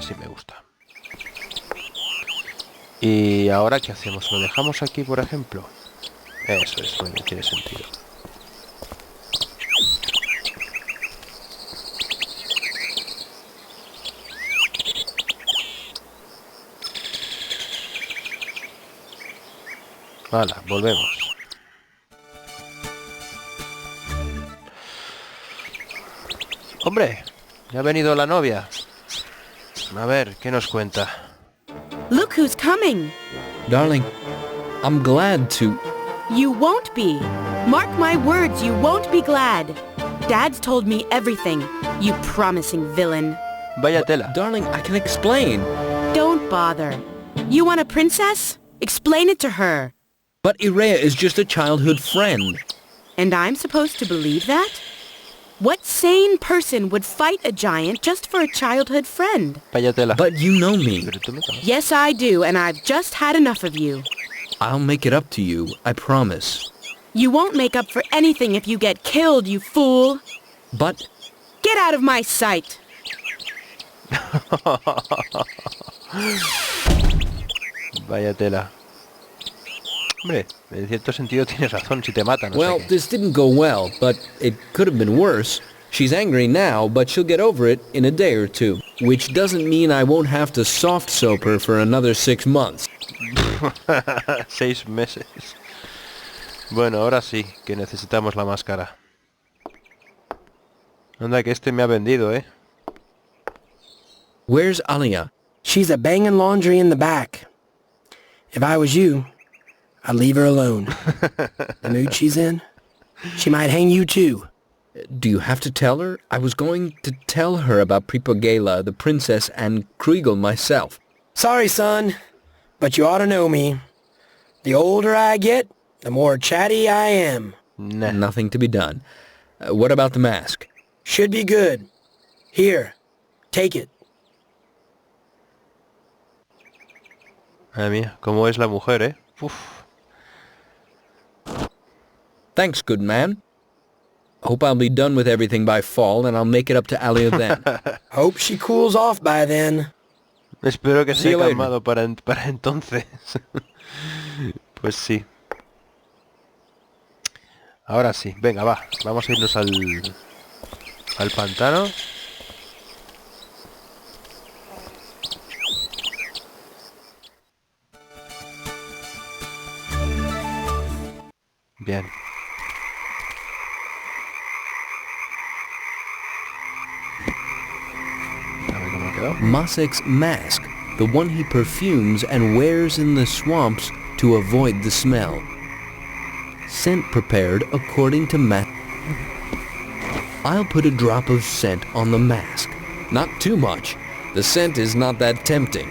así me gusta. Y ahora, ¿qué hacemos? ¿Lo dejamos aquí, por ejemplo? Eso es, bueno, tiene sentido. Hala, volvemos. ¡Hombre! Ya ha venido la novia. A ver, ¿qué nos cuenta? Look who's coming. Darling, I'm glad to... You won't be. Mark my words, you won't be glad. Dad's told me everything, you promising villain. Vaya tela. Darling, I can explain. Don't bother. You want a princess? Explain it to her. But Irea is just a childhood friend. And I'm supposed to believe that? What sane person would fight a giant just for a childhood friend? Vaya tela. But you know me. Yes, I do, and I've just had enough of you. I'll make it up to you, I promise. You won't make up for anything if you get killed, you fool. But... Get out of my sight. Vaya tela. Hombre, en cierto sentido tienes razón, si te matan, no Well, sé qué. this didn't go well, but it could have been worse. She's angry now, but she'll get over it in a day or two. Which doesn't mean I won't have to soft soap her for another 6 months. 6 meses. Bueno, ahora sí, que necesitamos la máscara. Anda, que este me ha vendido, ¿eh? Where's Alia? She's a banging laundry in the back. If I was you, I'd leave her alone. The mood she's in, she might hang you too. Do you have to tell her? I was going to tell her about Pripogala, the princess, and Kriegel myself. Sorry, son, but you ought to know me. The older I get, the more chatty I am. Nah. Nothing to be done. What about the mask? Should be good. Here, take it. Madre mía, cómo es la mujer, ¿eh? Uf. Thanks, good man. Hope I'll be done with everything by fall, and I'll make it up to Alia then. Hope she cools off by then. Espero que See se you haya later. calmado para entonces. Pues sí. Ahora sí, venga, va. Vamos a irnos al pantano. Bien. A ver cómo ha quedado. Masek's mask, the one he perfumes and wears in the swamps to avoid the smell. Scent prepared according to I'll put a drop of scent on the mask. Not too much. The scent is not that tempting.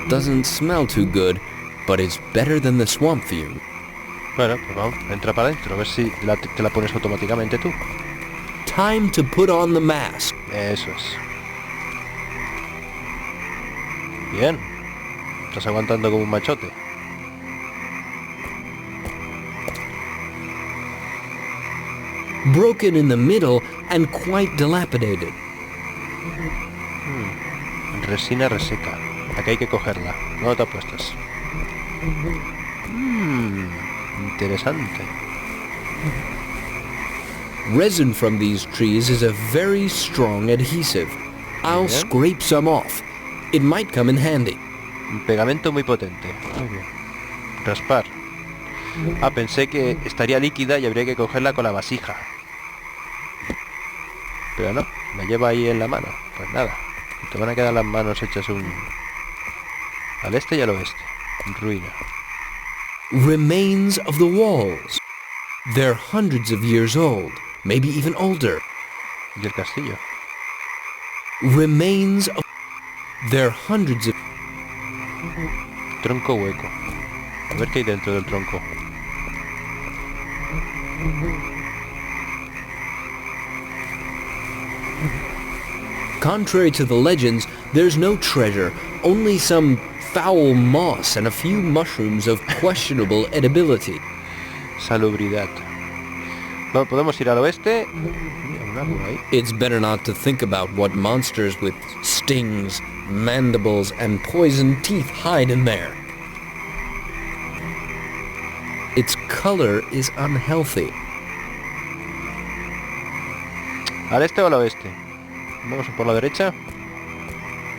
Doesn't smell too good, but it's better than the swamp view. Bueno, pues vamos, entra para adentro, a ver si te la pones automáticamente tú. Time to put on the mask. Eso es. Bien. Estás aguantando como un machote. Broken in the middle and quite dilapidated. Resina reseca. Aquí hay que cogerla. No te apuestas. Interesante. Resin from these trees is a very strong adhesive. I'll Bien. scrape some off. It might come in handy. Un pegamento muy potente. Muy bien. Raspar. Ah, pensé que estaría líquida y habría que cogerla con la vasija. Pero no, la lleva ahí en la mano. Pues nada. Te van a quedar las manos hechas al este y al oeste. En ruina. Remains of the walls. They're hundreds of years old, maybe even older. Y el castillo. Remains of... They're hundreds of... Tronco hueco. A ver qué hay dentro del tronco. Contrary to the legends, there's no treasure, only some foul moss and a few mushrooms of questionable edibility. Salubridad. Podemos ir al oeste. Mira, un árbol ahí. It's better not to think about what monsters with stings, mandibles, and poison teeth hide in there. Its color is unhealthy. ¿Al este o al oeste? Vamos por la derecha,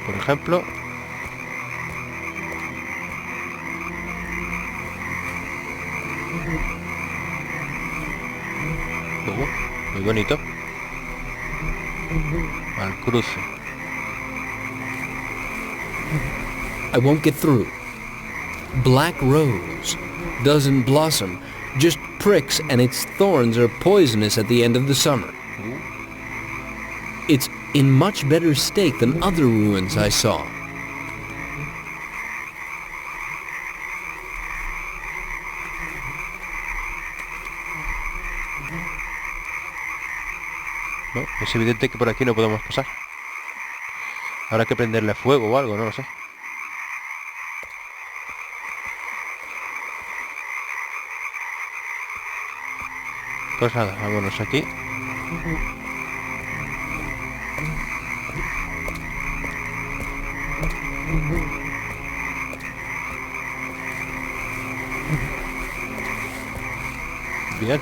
por ejemplo. Muy bonito. Al cruce. I won't get through. Black rose. Doesn't blossom. Just pricks, and its thorns are poisonous at the end of the summer. It's in much better state than other ruins I saw. No, es evidente que por aquí no podemos pasar. Habrá que prenderle fuego o algo, no lo sé. Pues nada, vámonos aquí. Bien.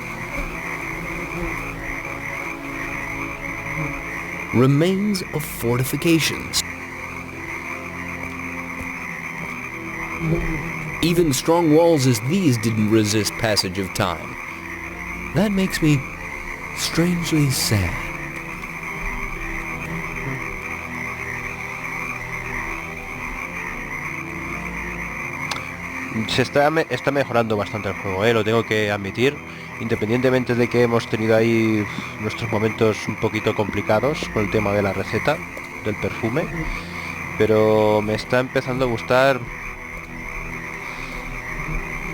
Remains of fortifications. Even strong walls as these didn't resist passage of time. That makes me strangely sad. Está mejorando bastante el juego, lo tengo que admitir, independientemente de que hemos tenido ahí nuestros momentos un poquito complicados con el tema de la receta del perfume, pero me está empezando a gustar.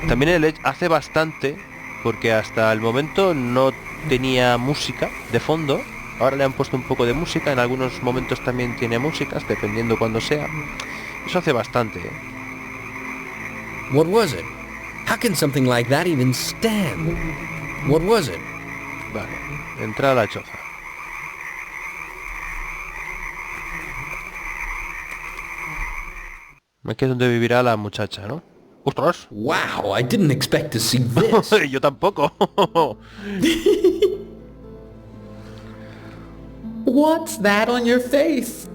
También hace bastante, porque hasta el momento no tenía música de fondo. Ahora le han puesto un poco de música, en algunos momentos también tiene músicas, dependiendo cuando sea. Eso hace bastante, What was it? How can something like that even stand? What was it? Vale, entra a la choza. Aquí es donde vivirá la muchacha, ¿no? ¡Ostras! Wow, I didn't expect to see this. Yo tampoco. What's that on your face?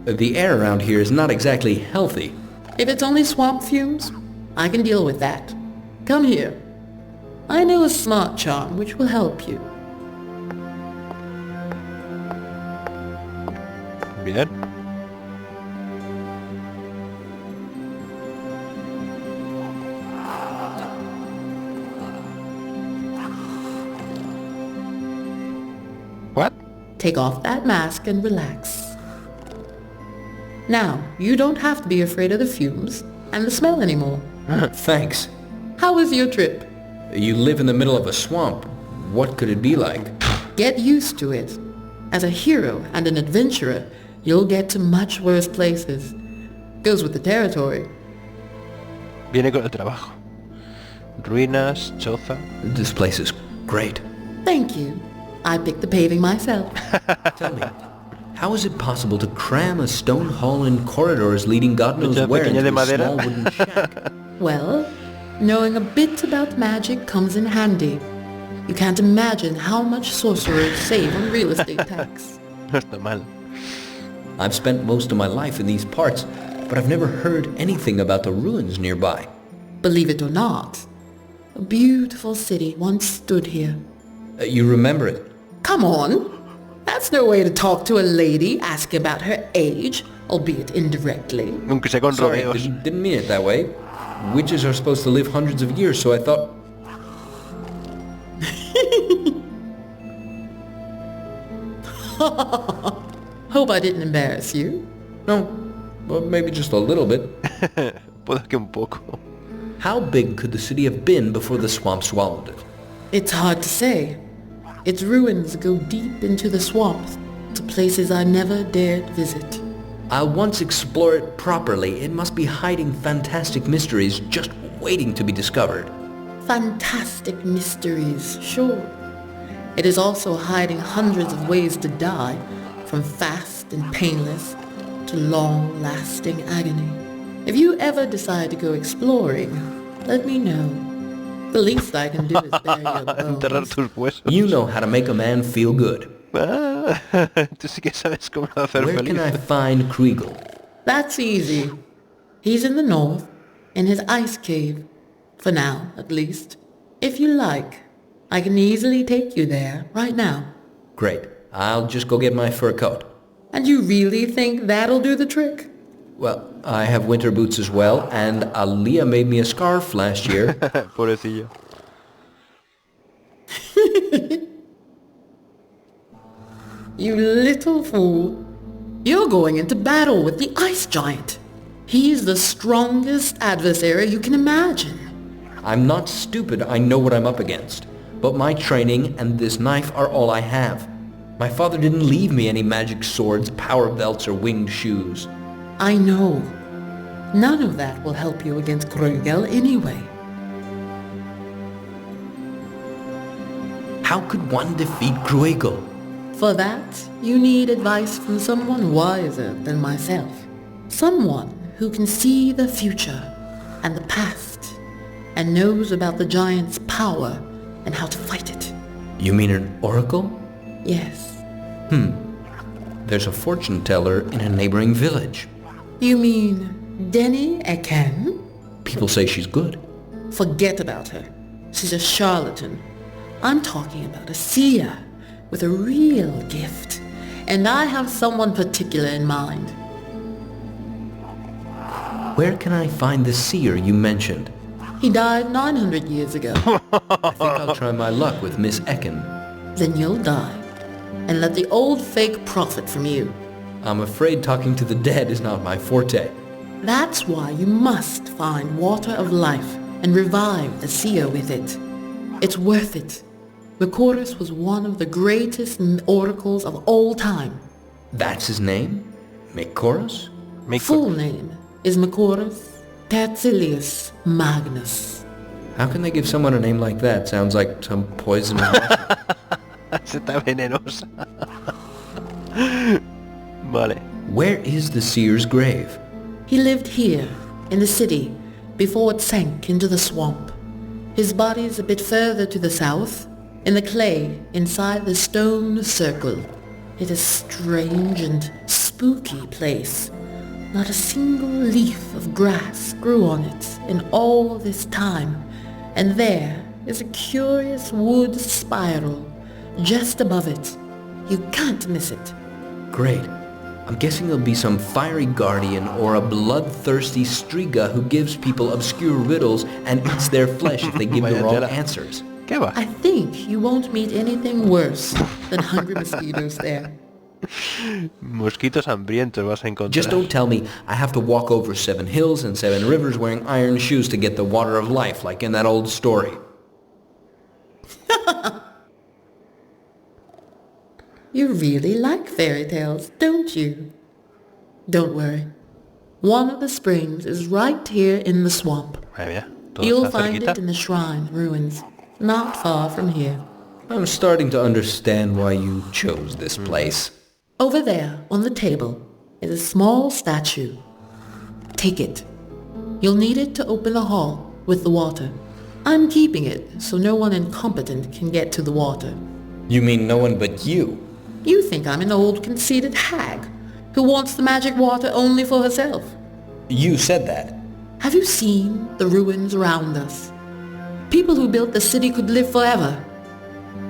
The air around here is not exactly healthy. If it's only swamp fumes, I can deal with that. Come here. I know a smart charm which will help you. Bien. What? Take off that mask and relax. Now, you don't have to be afraid of the fumes and the smell anymore. Thanks. How was your trip? You live in the middle of a swamp. What could it be like? Get used to it. As a hero and an adventurer, you'll get to much worse places. Goes with the territory. Viene con el trabajo. Ruinas, choza. This place is great. Thank you. I picked the paving myself. Tell me, how is it possible to cram a stone hall and corridors leading God knows Mucha where pequeña into de a madera. small wooden shack? Well, knowing a bit about magic comes in handy. You can't imagine how much sorcerers save on real estate tax. No está mal. I've spent most of my life in these parts, but I've never heard anything about the ruins nearby. Believe it or not, a beautiful city once stood here. You remember it? Come on! That's no way to talk to a lady asking about her age, albeit indirectly. Aunque sea con Sorry, rodeos. didn't mean it that way. Witches are supposed to live hundreds of years, so I thought... Hope I didn't embarrass you. No, well, maybe just a little bit. Puede que un poco. How big could the city have been before the swamp swallowed it? It's hard to say. Its ruins go deep into the swamp, to places I never dared visit. I'll once explore it properly. It must be hiding fantastic mysteries just waiting to be discovered. Fantastic mysteries, sure. It is also hiding hundreds of ways to die, from fast and painless to long-lasting agony. If you ever decide to go exploring, let me know. The least I can do is bury your Enterrar bones. tus huesos. You know how to make a man feel good. Ah, tú sí que sabes cómo hacer Where feliz. can I find Kriegel? That's easy. He's in the north, in his ice cave. For now, at least. If you like, I can easily take you there, right now. Great. I'll just go get my fur coat. And you really think that'll do the trick? Well, I have winter boots as well, and Aaliyah made me a scarf last year. Pobrecillo. You little fool. You're going into battle with the ice giant. He's the strongest adversary you can imagine. I'm not stupid, I know what I'm up against. But my training and this knife are all I have. My father didn't leave me any magic swords, power belts, or winged shoes. I know. None of that will help you against Kriegel anyway. How could one defeat Kriegel? For that, you need advice from someone wiser than myself. Someone who can see the future and the past and knows about the giant's power and how to fight it. You mean an oracle? Yes. There's a fortune teller in a neighboring village. You mean Denny Eken? People say she's good. Forget about her. She's a charlatan. I'm talking about a seer with a real gift. And I have someone particular in mind. Where can I find the seer you mentioned? He died 900 years ago. I think I'll try my luck with Miss Ecken. Then you'll die. And let the old fake profit from you. I'm afraid talking to the dead is not my forte. That's why you must find water of life and revive the seer with it. It's worth it. Macorus was one of the greatest oracles of all time. That's his name? Macorus? Full name is Macorus Tertullius Magnus. How can they give someone a name like that? Sounds like some poison. Está venenosa. Vale. Where is the seer's grave? He lived here, in the city, before it sank into the swamp. His body's a bit further to the south, in the clay inside the stone circle. It is a strange and spooky place. Not a single leaf of grass grew on it in all this time, and there is a curious wood spiral just above it. You can't miss it. Great. I'm guessing there'll be some fiery guardian or a bloodthirsty striga who gives people obscure riddles and eats their flesh if they give the wrong answers. ¿Qué va? I think you won't meet anything worse than hungry mosquitoes there. Mosquitos hambrientos vas a encontrar. Just don't tell me I have to walk over 7 hills and 7 rivers wearing iron shoes to get the water of life like in that old story. You really like fairy tales, don't you? Don't worry. One of the springs is right here in the swamp. Mira, todo You'll está find cerquita. it in the shrine ruins, not far from here. I'm starting to understand why you chose this place. Over there, on the table, is a small statue. Take it. You'll need it to open the hall with the water. I'm keeping it so no one incompetent can get to the water. You mean no one but you? You think I'm an old conceited hag who wants the magic water only for herself. You said that. Have you seen the ruins around us? People who built the city could live forever,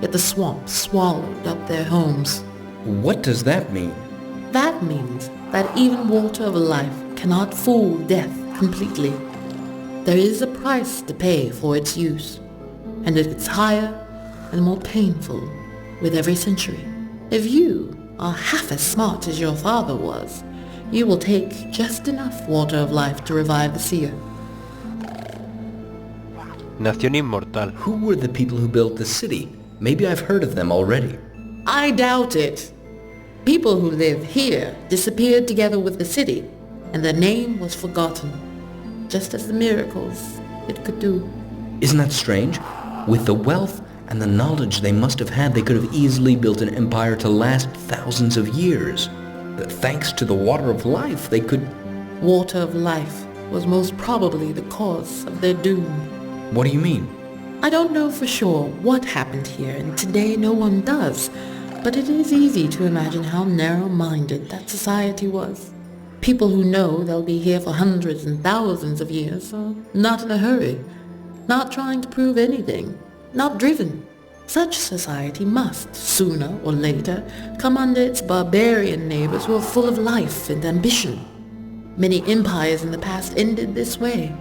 yet the swamp swallowed up their homes. What does that mean? That means that even water of life cannot fool death completely. There is a price to pay for its use, and it gets higher and more painful with every century. If you are half as smart as your father was, you will take just enough water of life to revive the seer. Nación inmortal. Who were the people who built the city? Maybe I've heard of them already. I doubt it. People who live here disappeared together with the city, and their name was forgotten, just as the miracles it could do. Isn't that strange? With the wealth And the knowledge they must have had, they could have easily built an empire to last thousands of years. That thanks to the water of life, they could... Water of life was most probably the cause of their doom. What do you mean? I don't know for sure what happened here, and today no one does, but it is easy to imagine how narrow-minded that society was. People who know they'll be here for hundreds and thousands of years are not in a hurry, not trying to prove anything, not driven. Such society must, sooner or later, come under its barbarian neighbors who are full of life and ambition. Many empires in the past ended this way.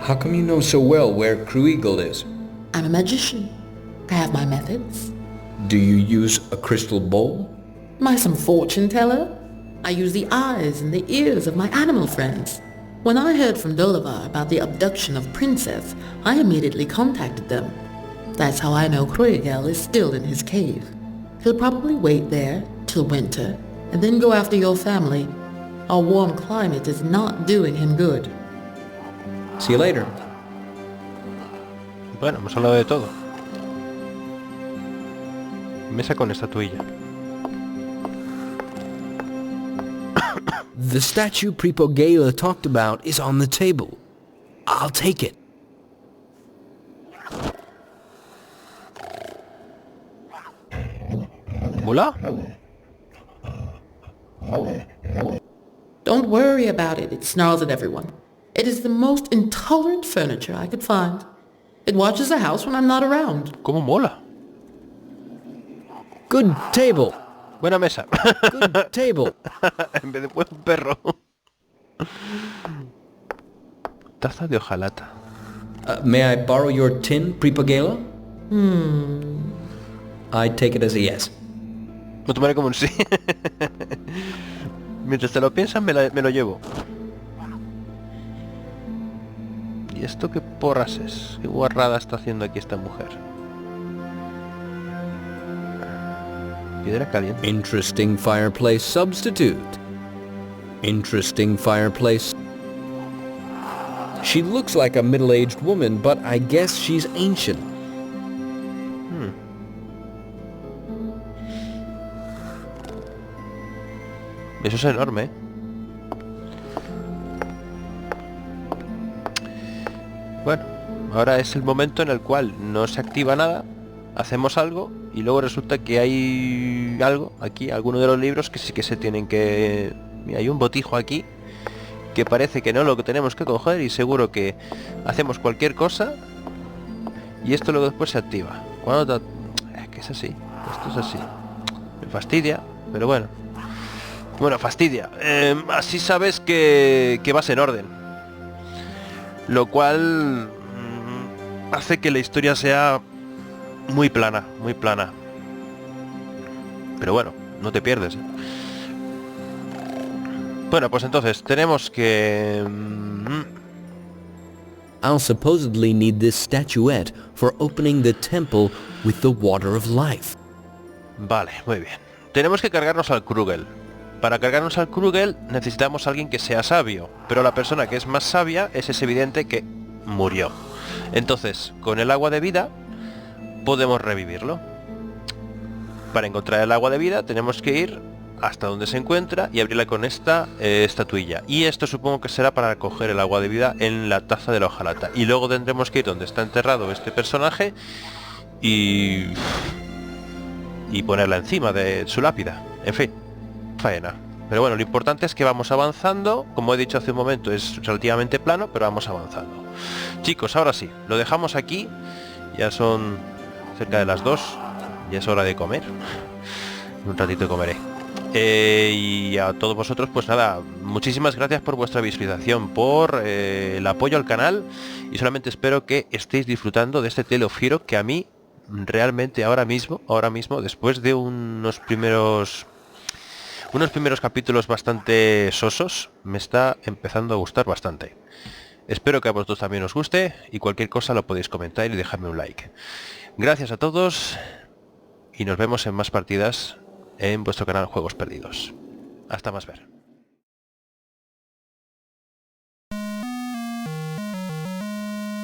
How come you know so well where Kruegal is? I'm a magician. I have my methods. Do you use a crystal bowl? Am I some fortune teller? I use the eyes and the ears of my animal friends. When I heard from Dolivar about the abduction of Princess, I immediately contacted them. That's how I know Kruegal is still in his cave. He'll probably wait there till winter, and then go after your family. Our warm climate is not doing him good. See you later. Bueno, hemos hablado de todo. Mesa con estatuilla. The statue Pripogala talked about is on the table. I'll take it. ¿Mula? Don't worry about it. It snarls at everyone. It is the most intolerant furniture I could find. It watches the house when I'm not around. ¿Cómo mola? Good table. Buena mesa. Good table. En vez de buen perro. Taza de hojalata. May I borrow your tin, Pripogala? I take it as a yes. Lo tomaré como un sí. Mientras te lo piensas, me lo llevo. ¿Y esto qué porras es? ¿Qué guarrada está haciendo aquí esta mujer? Piedra caliente. Interesting fireplace substitute. Interesting fireplace. She looks like a middle-aged woman, but I guess she's ancient. Eso es enorme, ¿eh? Bueno, ahora es el momento en el cual no se activa nada, hacemos algo y luego resulta que hay algo aquí, alguno de los libros que sí que se tienen que... Mira, hay un botijo aquí que parece que no lo que tenemos que coger y seguro que hacemos cualquier cosa y esto luego después se activa. Cuando que es así, esto es así. Me fastidia, pero bueno. Bueno, fastidia. Así sabes que vas en orden. Lo cual hace que la historia sea muy plana, muy plana. Pero bueno, no te pierdes. Bueno, pues entonces tenemos que... I'll supposedly need this statuette for opening the temple with the water of life. Vale, muy bien. Tenemos que cargarnos al Kruegal. Para cargarnos al Kruegal necesitamos a alguien que sea sabio, pero la persona que es más sabia es evidente que murió. Entonces, con el agua de vida podemos revivirlo. Para encontrar el agua de vida tenemos que ir hasta donde se encuentra y abrirla con esta estatuilla. Y esto supongo que será para coger el agua de vida en la taza de la hojalata. Y luego tendremos que ir donde está enterrado este personaje y ponerla encima de su lápida. En fin, faena. Pero bueno, lo importante es que vamos avanzando. Como he dicho hace un momento, es relativamente plano, pero vamos avanzando. Chicos, ahora sí, lo dejamos aquí. Ya son cerca de las 2. Ya es hora de comer. Un ratito comeré. Y a todos vosotros, pues nada, muchísimas gracias por vuestra visualización, por el apoyo al canal. Y solamente espero que estéis disfrutando de este Tale of Hero, que a mí realmente ahora mismo, después de unos primeros capítulos bastante sosos, me está empezando a gustar bastante. Espero que a vosotros también os guste y cualquier cosa lo podéis comentar y dejarme un like. Gracias a todos y nos vemos en más partidas en vuestro canal Juegos Perdidos. Hasta más ver.